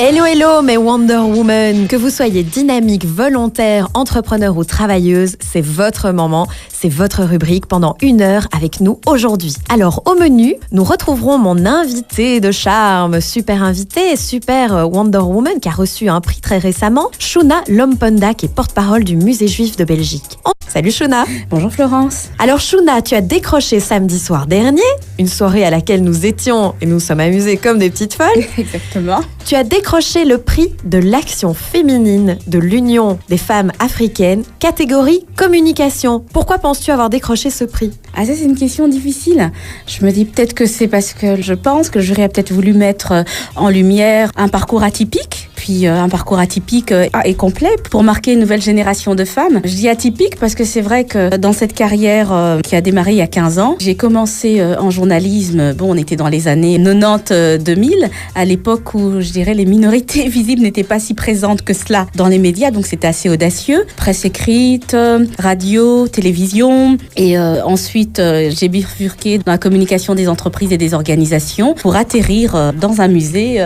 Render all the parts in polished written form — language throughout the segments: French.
Hello, hello, mes Wonder Woman. Que vous soyez dynamique, volontaire, entrepreneur ou travailleuse, c'est votre moment, c'est votre rubrique pendant 1 heure avec nous aujourd'hui. Alors, au menu, nous retrouverons mon invité de charme, super invité, super Wonder Woman qui a reçu un prix très récemment, Shuna Lomponda, qui est porte-parole du Musée Juif de Belgique. Salut Shuna. Bonjour Florence. Alors Shuna, tu as décroché samedi soir dernier, une soirée à laquelle nous étions et nous sommes amusés comme des petites folles. Exactement. Tu as décroché le prix de l'action féminine de l'Union des femmes africaines, catégorie communication. Pourquoi penses-tu avoir décroché ce prix ? Ah, ça c'est une question difficile. Je me dis peut-être que c'est parce que je pense que le jury a peut-être voulu mettre en lumière un parcours atypique. Puis un parcours atypique et complet pour marquer une nouvelle génération de femmes. Je dis atypique parce que c'est vrai que dans cette carrière qui a démarré il y a 15 ans, j'ai commencé en journalisme, on était dans les années 90-2000, à l'époque où je dirais les minorités visibles n'étaient pas si présentes que cela dans les médias, donc c'était assez audacieux. Presse écrite, radio, télévision, et ensuite j'ai bifurqué dans la communication des entreprises et des organisations pour atterrir dans un musée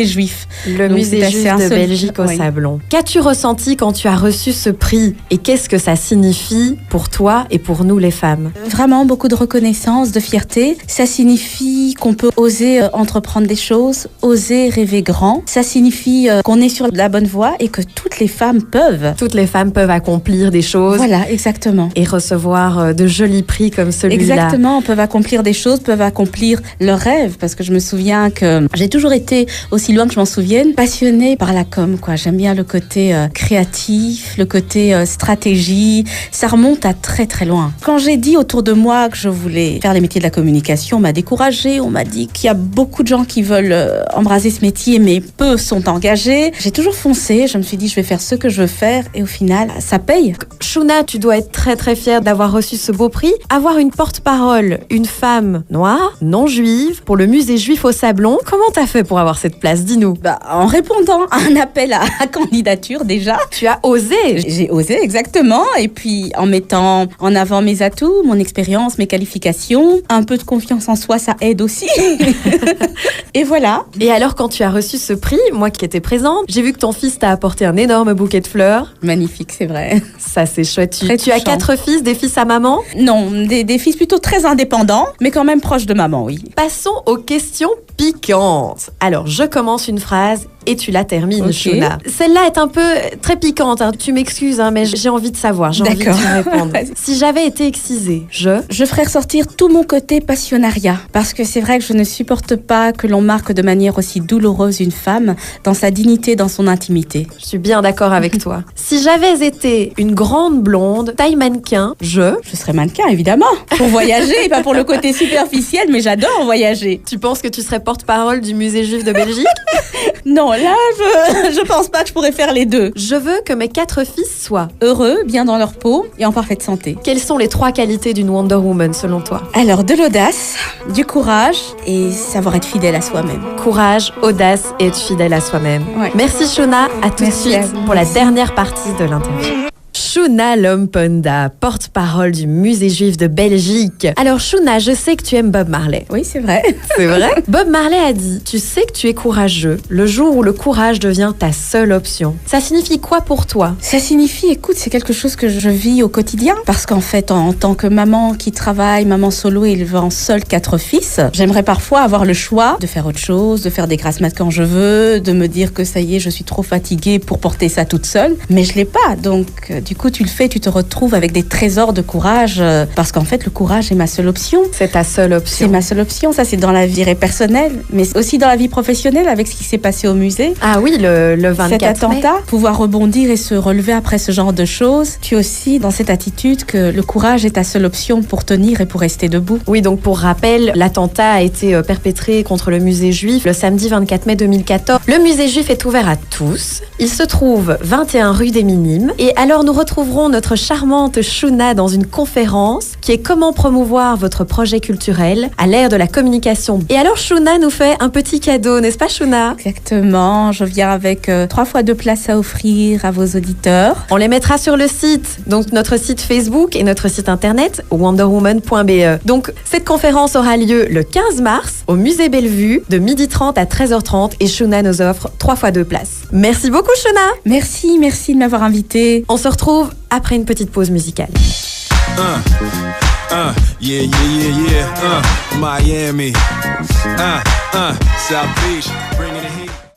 juif. Le musée juif de Belgique au Sablon. Qu'as-tu ressenti quand tu as reçu ce prix et qu'est-ce que ça signifie pour toi et pour nous les femmes ? Vraiment beaucoup de reconnaissance, de fierté. Ça signifie qu'on peut oser entreprendre des choses, oser rêver grand. Ça signifie qu'on est sur la bonne voie et que toutes les femmes peuvent. Toutes les femmes peuvent accomplir des choses. Voilà, exactement. Et recevoir de jolis prix comme celui-là. Exactement, peuvent accomplir des choses, peuvent accomplir leurs rêves. Parce que je me souviens que j'ai toujours été, aussi loin que je m'en souvienne, passionnée par la com, quoi. J'aime bien le côté créatif, le côté stratégie. Ça remonte à très très loin. Quand j'ai dit autour de moi que je voulais faire les métiers de la communication, on m'a découragée. On m'a dit qu'il y a beaucoup de gens qui veulent embraser ce métier, mais peu sont engagés. J'ai toujours foncé. Je me suis dit, je vais faire ce que je veux faire. Et au final, ça paye. Shuna, tu dois être très très fière d'avoir reçu ce beau prix. Avoir une porte-parole, une femme noire, non juive, pour le musée juif au Sablon. Comment t'as fait pour avoir cette place ? Dis-nous. En répondant à un appel à candidature déjà. Tu as osé. J'ai osé, exactement. Et puis en mettant en avant mes atouts, mon expérience, mes qualifications, un peu de confiance en soi, ça aide aussi. Et voilà. Et alors quand tu as reçu ce prix, moi qui étais présente, j'ai vu que ton fils t'a apporté un énorme bouquet de fleurs. Magnifique, c'est vrai. Ça c'est chouette. Tu as 4 fils, des fils à maman ? Non, des fils plutôt très indépendants, mais quand même proches de maman, oui. Passons aux questions piquantes. Alors je commence une phrase et tu la termines, okay. Shuna. Celle-là est un peu très piquante, hein. Tu m'excuses, hein, mais j'ai envie de savoir, j'ai envie de te répondre. Si j'avais été excisée, je ferais ressortir tout mon côté passionnariat. Parce que c'est vrai que je ne supporte pas que l'on marque de manière aussi douloureuse une femme dans sa dignité, dans son intimité. Je suis bien d'accord avec toi. Si j'avais été une grande blonde, taille mannequin, je serais mannequin, évidemment. Pour voyager, et pas pour le côté superficiel, mais j'adore voyager. Tu penses que tu serais porte-parole du musée juif de Belgique ? Non, là, je pense pas que je pourrais faire les deux. Je veux que mes 4 fils soient heureux, bien dans leur peau et en parfaite santé. Quelles sont les 3 qualités d'une Wonder Woman selon toi ? Alors, de l'audace, du courage et savoir être fidèle à soi-même. Courage, audace et être fidèle à soi-même. Ouais. Merci Shuna, à tout de suite pour la dernière partie de l'interview. Shuna Lomponda, porte-parole du musée juif de Belgique. Alors Shuna, je sais que tu aimes Bob Marley. Oui, c'est vrai. C'est vrai ? Bob Marley a dit « Tu sais que tu es courageux le jour où le courage devient ta seule option ». Ça signifie quoi pour toi ? Ça signifie, écoute, c'est quelque chose que je vis au quotidien. Parce qu'en fait, en tant que maman qui travaille, maman solo élevant seule 4 fils, j'aimerais parfois avoir le choix de faire autre chose, de faire des grasses mat quand je veux, de me dire que ça y est, je suis trop fatiguée pour porter ça toute seule. Mais je l'ai pas, donc du coup, tu le fais, tu te retrouves avec des trésors de courage parce qu'en fait, le courage est ma seule option. C'est ta seule option. C'est ma seule option. Ça, c'est dans la vie personnelle, mais aussi dans la vie professionnelle avec ce qui s'est passé au musée. Ah oui, le 24 cet attentat, mai. Pouvoir rebondir et se relever après ce genre de choses. Tu es aussi dans cette attitude que le courage est ta seule option pour tenir et pour rester debout. Oui, donc pour rappel, l'attentat a été perpétré contre le musée juif le samedi 24 mai 2014. Le musée juif est ouvert à tous. Il se trouve 21 rue des Minimes. Et alors, nous retrouvons retrouverons notre charmante Shuna dans une conférence qui est comment promouvoir votre projet culturel à l'ère de la communication. Et alors Shuna nous fait un petit cadeau, n'est-ce pas Shuna? Exactement, je viens avec 3 fois 2 places à offrir à vos auditeurs. On les mettra sur le site, donc notre site Facebook et notre site internet wonderwoman.be. Donc cette conférence aura lieu le 15 mars au musée Bellevue de 12h30 à 13h30 et Shuna nous offre 3 fois 2 places. Merci beaucoup Shuna. Merci de m'avoir invitée. On se retrouve après une petite pause musicale. Miami, South Beach, bringing the heat.